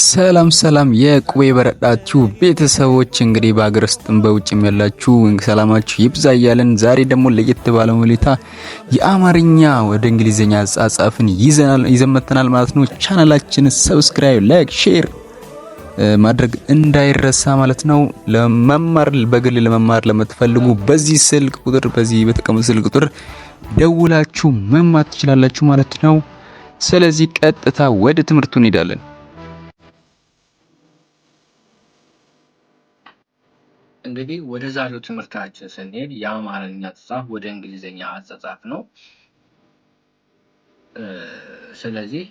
ሰላም ሰላም የቁቤ በረዳችሁ ቤተሰቦች እንግዲህ በአገር ውስጥም በውጭም ያላችሁ ሰላማችሁ ይብዛ እያለን ዛሬ ደግሞ ለየት ባለ ሁኔታ የአማርኛ ወደ እንግሊዘኛ አጻጻፍን ይዘን መጥተናል ማለት ነው። ቻናላችንን ሰብስክራይብ፣ ላይክ፣ ሼር ማድረግ እንዳይረሳ ማለት ነው። ለመማር በግል ለመማር ለምትፈልጉ በዚህ ስልክ ቁጥር በዚህ በተቀመጠ ስልክ ቁጥር ደውላችሁ መማር ትችላላችሁ ማለት ነው። ስለዚህ ቀጥታ ወደ ትምህርቱ እንሄዳለን። እንግዲህ ወደ ዛሬው ትምህርታችን ስንሄድ የአማርኛ አጻጻፍ ወደ እንግሊዘኛ አጻጻፍ ነው። ስለዚህ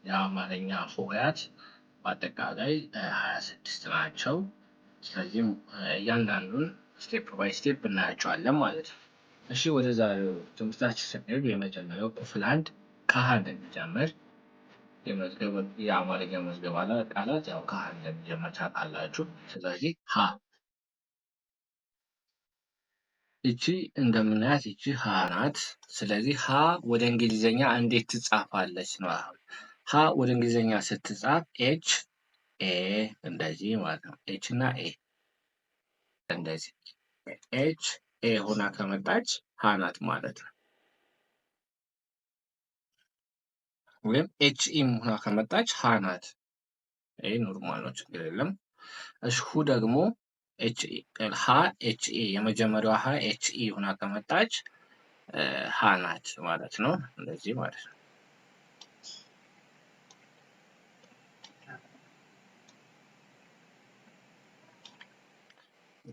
የአማርኛ ሆሄያት በአጠቃላይ 26 ናቸው። ስለዚህ እያንዳንዱን ስቴፕ ባይ ስቴፕ እናያቸዋለን ማለት ነው። እሺ ወደ ዛሬው ትምህርታችን ስንሄድ የመጀመሪያው ክፍል 1 ከሀ እንደሚጀምር የአማርኛ መዝገበ ቃላት ያው ከሀ እንደሚጀምር ታውቃላችሁ። ስለዚህ ሀ እቺ እንደምናያት እቺ ሀ ናት። ስለዚህ ሀ ወደ እንግሊዘኛ እንዴት ትጻፋለች ነው። አሁን ሀ ወደ እንግሊዘኛ ስትጻፍ ኤች ኤ እንደዚህ ማለት ነው። ኤች እና ኤ እንደዚህ ኤች ኤ ሆና ከመጣች ሀ ናት ማለት ነው። ወይም ኤች ኢ ሆና ከመጣች ሀ ናት። ይሄ ኖርማል ነው፣ ችግር የለም። እሺ ሁ ደግሞ ሀ ኤች ኢ የመጀመሪያዋ ሀ ኤች ኢ ሆና ከመጣች ሀ ናት ማለት ነው። እንደዚህ ማለት ነው።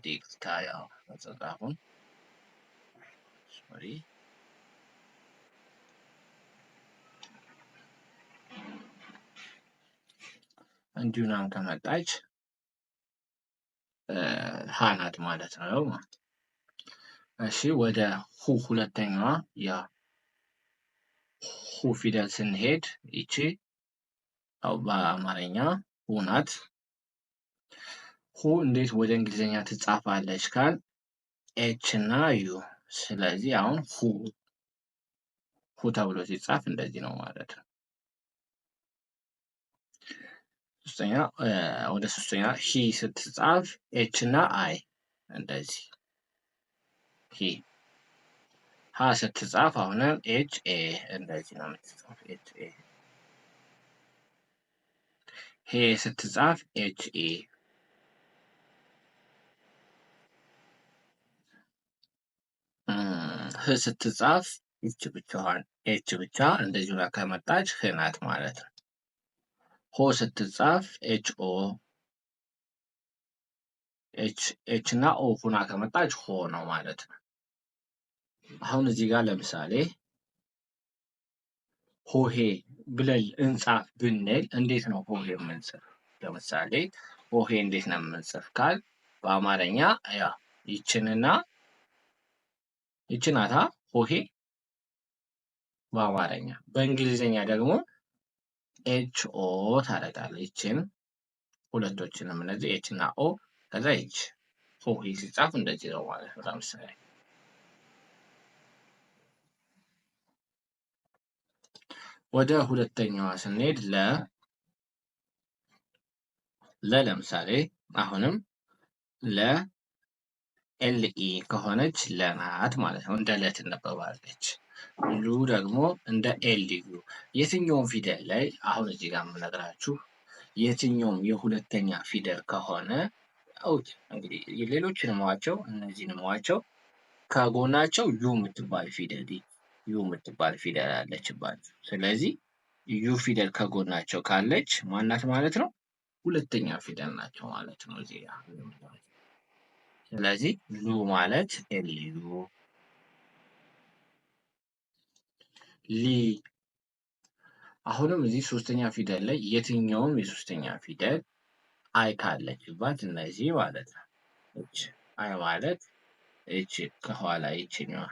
ዲክታያው አጻጻፉን ሶሪ እንዲሁም ከመጣች ሀ ናት ማለት ነው። እሺ ወደ ሁ ሁለተኛዋ ያ ሁ ፊደል ስንሄድ ይቺ በአማርኛ ሁ ናት። ሁ እንዴት ወደ እንግሊዘኛ ትጻፋለች ካል ኤች እና ዩ። ስለዚህ አሁን ሁ ተብሎ ሲጻፍ እንደዚህ ነው ማለት ነው። ወደ ሶስተኛ ሂ ስትጻፍ ኤች እና አይ እንደዚህ ሂ። ሀ ስትጻፍ አሁንም ኤች ኤ እንደዚህ ነው የምትጻፍ ኤች ኤ። ሄ ስትጻፍ ኤች ኢ። ህ ስትጻፍ ኤች ብቻዋን ኤች ብቻ እንደዚህ ሆና ከመጣች ህ ናት ማለት ነው። ሆ ስትጻፍ ኤች ኦ ኤች እና ኦ ሆና ከመጣች ሆ ነው ማለት ነው። አሁን እዚህ ጋር ለምሳሌ ሆሄ ብለን እንጻፍ ብንል እንዴት ነው ሆሄ የምንጽፍ? ለምሳሌ ሆሄ እንዴት ነው የምንጽፍ ካል በአማርኛ ያ ይችንና ይችናታ ሆሄ በአማርኛ። በእንግሊዝኛ ደግሞ ኤች ኦ ታደርጋለህ። ይችን ሁለቶችንም እነዚህ ኤች እና ኦ ከዛ ይች ሆሄ ሲጻፍ እንደዚህ ነው ማለት ነው። ለምሳሌ ወደ ሁለተኛዋ ስንሄድ ለምሳሌ አሁንም ኤልኢ ከሆነች ለናት ማለት ነው። እንደ ለ ትነበባለች። ሉ ደግሞ እንደ ኤልዩ። የትኛውም ፊደል ላይ አሁን እዚህ ጋር የምነግራችሁ የትኛውም የሁለተኛ ፊደል ከሆነ እንግዲህ ሌሎችንም ዋቸው እነዚህንም ዋቸው ከጎናቸው ዩ የምትባል ፊደል አለችባቸው። ስለዚህ ዩ ፊደል ከጎናቸው ካለች ማናት ማለት ነው? ሁለተኛ ፊደል ናቸው ማለት ነው እዚህ ጋር። ስለዚህ ሉ ማለት ኤልዩ። ሊ አሁንም እዚህ ሶስተኛ ፊደል ላይ የትኛውም የሶስተኛ ፊደል አይ ካለችባት እነዚህ ማለት ነው። አይ ማለት እቺ ከኋላ ይችኛዋ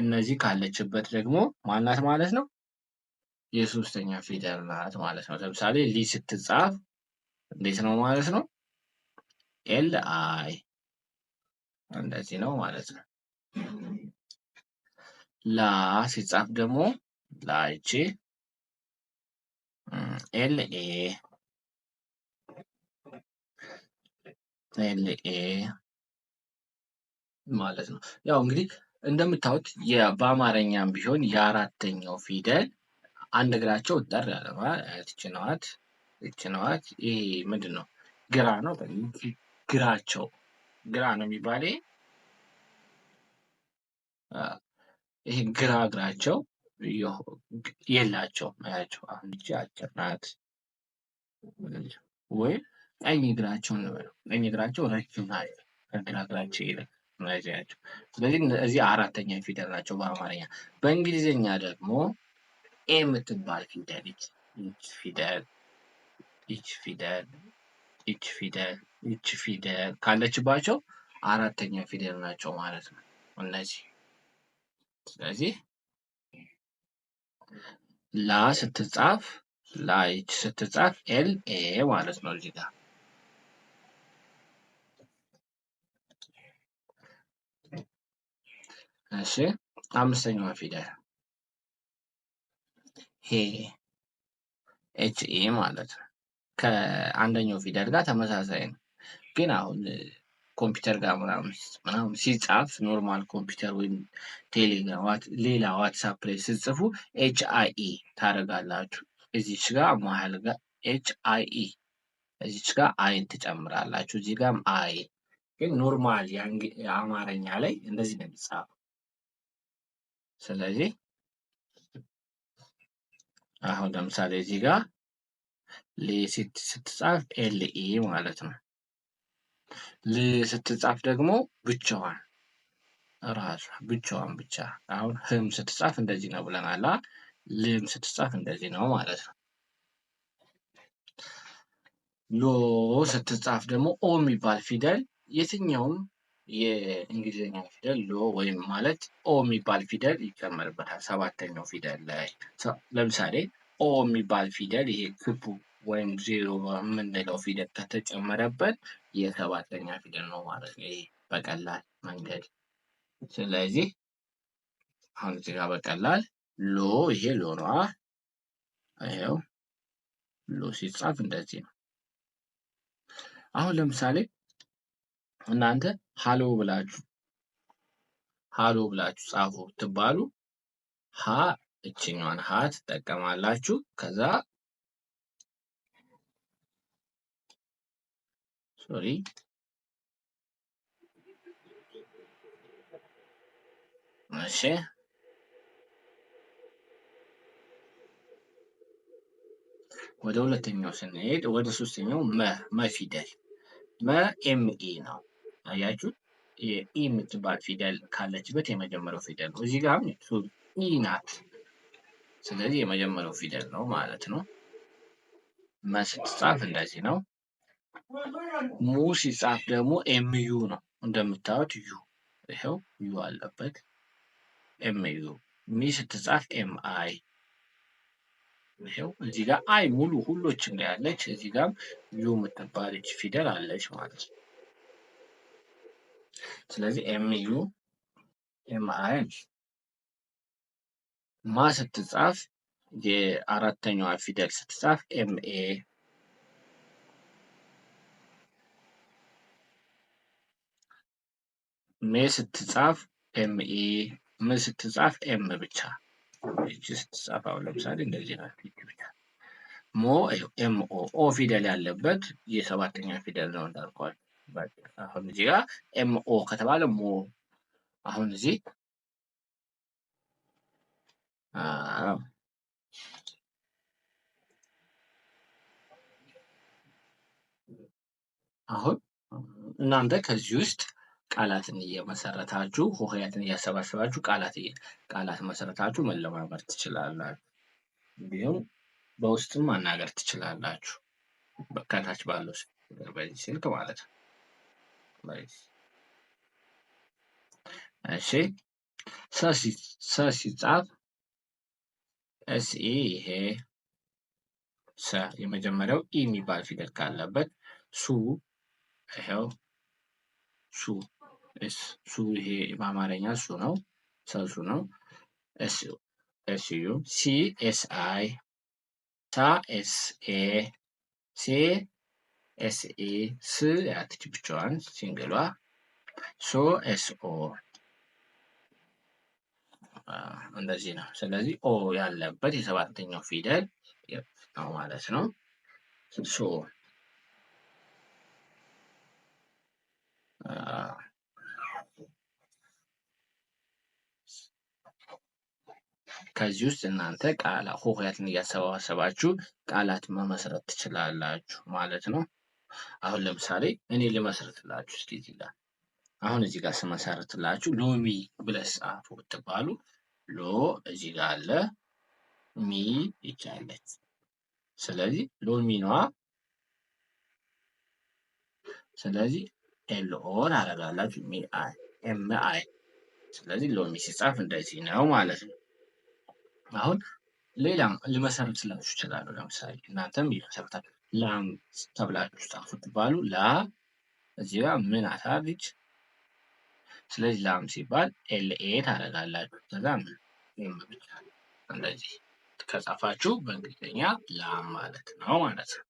እነዚህ ካለችበት ደግሞ ማናት ማለት ነው? የሶስተኛ ፊደል ናት ማለት ነው። ለምሳሌ ሊ ስትጻፍ እንዴት ነው ማለት ነው? ኤል አይ እንደዚህ ነው ማለት ነው። ላ ሲጻፍ ደግሞ ላይቺ ኤልኤ ማለት ነው። ያው እንግዲህ እንደምታዩት በአማርኛም ቢሆን የአራተኛው ፊደል አንድ እግራቸው እጠር ያለ ይቺ ናት። ይሄ ምንድን ነው? ግራ ነው። ግራቸው ግራ ነው የሚባል ይሄ ግራ እግራቸው የላቸውም። አያቸው አሁን ይቺ አጭር ናት። ወይ ቀኝ እግራቸው እንበለው፣ ቀኝ እግራቸው ረጅም ናት ከግራ እግራቸው ይልቅ እነዚህ ናቸው። ስለዚህ እዚህ አራተኛ ፊደል ናቸው በአማርኛ። በእንግሊዝኛ ደግሞ ኤ የምትባል ፊደል ይች ፊደል ካለችባቸው አራተኛ ፊደል ናቸው ማለት ነው እነዚህ። ስለዚህ ላ ስትጻፍ ላይች ስትጻፍ ኤልኤ ማለት ነው እዚህ ጋር። እሺ አምስተኛዋ ፊደል ሄ ኤችኤ ማለት ነው። ከአንደኛው ፊደል ጋር ተመሳሳይ ነው። ግን አሁን ኮምፒውተር ጋር ምናምን ሲጻፍ ኖርማል ኮምፒውተር ወይም ቴሌግራም ሌላ ዋትሳፕ ላይ ስትጽፉ ኤችአይኢ ታደርጋላችሁ። እዚች ጋር መሀል ጋር ኤችአይኢ እዚች ጋር አይን ትጨምራላችሁ። እዚህ ጋርም አይ። ግን ኖርማል የአማርኛ ላይ እንደዚህ ነው የሚጻፈው። ስለዚህ አሁን ለምሳሌ እዚህ ጋር ል ስትጻፍ ኤልኢ ማለት ነው። ል ስትጻፍ ደግሞ ብቻዋን ራሷ ብቻዋን ብቻ። አሁን ህም ስትጻፍ እንደዚህ ነው ብለናል። ልም ስትጻፍ እንደዚህ ነው ማለት ነው። ሎ ስትጻፍ ደግሞ ኦ የሚባል ፊደል የትኛውም የእንግሊዝኛ ፊደል ሎ ወይም ማለት ኦ የሚባል ፊደል ይጨመርበታል ሰባተኛው ፊደል ላይ። ለምሳሌ ኦ የሚባል ፊደል ይሄ ክቡ ወይም ዜሮ የምንለው ፊደል ከተጨመረበት የሰባተኛ ፊደል ነው ማለት ነው። ይሄ በቀላል መንገድ። ስለዚህ አሁን እዚህ ጋር በቀላል ሎ ይሄ ሎ ነው። ይኸው ሎ ሲጻፍ እንደዚህ ነው። አሁን ለምሳሌ እናንተ ሃሎ ብላችሁ ጻፉ ትባሉ ሀ እችኛዋን ሀ ትጠቀማላችሁ። ከዛ እሺ ወደ ሁለተኛው ስንሄድ ወደ ሶስተኛው መ ፊደል ኤምኢ ነው። አያችሁት? የኢ የምትባል ፊደል ካለችበት የመጀመሪያው ፊደል ነው። እዚህ ጋር ኢ ናት። ስለዚህ የመጀመሪያው ፊደል ነው ማለት ነው። መ ስትጻፍ እንደዚህ ነው። ሙ ሲጻፍ ደግሞ ኤምዩ ነው። እንደምታዩት ዩ ይኸው ዩ አለበት። ኤምዩ ሚ ስትጻፍ ኤምአይ ይኸው እዚህ ጋር አይ ሙሉ ሁሎችም ላይ ያለች፣ እዚህ ጋር ዩ የምትባለች ፊደል አለች ማለት ነው። ስለዚህ ኤምዩ ኤምአይ። ማ ስትጻፍ የአራተኛዋ ፊደል ስትጻፍ ኤምኤ። ሜ ስትጻፍ ኤምኢ። ም ስትጻፍ ኤም ብቻ። ይቺ ስትጻፍ አሁን ለምሳሌ እንደዚህ ናት። ሞ ኤምኦ ኦ ፊደል ያለበት የሰባተኛ ፊደል ነው እንዳልኳል። አሁን እዚህ ጋር ኤምኦ ከተባለ ሞ። አሁን እዚህ አሁን እናንተ ከዚህ ውስጥ ቃላትን እየመሰረታችሁ ሆሄያትን እያሰባሰባችሁ ቃላት መሰረታችሁ መለማመድ ትችላላችሁ። እንዲሁም በውስጥም ማናገር ትችላላችሁ። ከታች ባለው በዚህ ስልክ ማለት ነው። እሺ ሰ ሲጻፍ ኤስኢ ይሄ ሰ የመጀመሪያው ኢ የሚባል ፊደል ካለበት ሱ ይኸው ሱ ሱ ይሄ በአማርኛ እሱ ነው። ሰሱ ነው። ኤስዩ ሲ ኤስ አይ ሳ ኤስ ኤ ሴ ኤስ ኤ ስ ያትች ብቻዋን ሲንግሏ ሶ ኤስ ኦ እንደዚህ ነው። ስለዚህ ኦ ያለበት የሰባተኛው ፊደል ነው ማለት ነው። ሶ ከዚህ ውስጥ እናንተ ሆሄያትን እያሰባሰባችሁ ቃላት መመስረት ትችላላችሁ ማለት ነው። አሁን ለምሳሌ እኔ ልመስርትላችሁ እስኪ እዚህ ጋር አሁን እዚህ ጋር ስመሰርትላችሁ ሎሚ ብለህ ጻፉ ብትባሉ ሎ እዚህ ጋር አለ፣ ሚ ይቻለች። ስለዚህ ሎሚ ነዋ። ስለዚህ ኤልኦ ታደርጋላችሁ፣ ሚ አይ ኤም አይ። ስለዚህ ሎሚ ሲጻፍ እንደዚህ ነው ማለት ነው። አሁን ሌላም ልመሰርትላችሁ ይችላሉ። ለምሳሌ እናንተም ይመሰርታል። ላም ተብላችሁ ጻፉ ትባሉ ላ እዚህ ጋር ምን አሳለች? ስለዚህ ላም ሲባል ኤልኤ ታደርጋላችሁ። ከዛ ምን ብቻ እንደዚህ ከጻፋችሁ በእንግሊዝኛ ላም ማለት ነው ማለት ነው።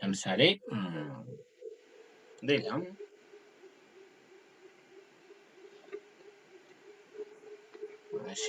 ለምሳሌ ሌላም እሺ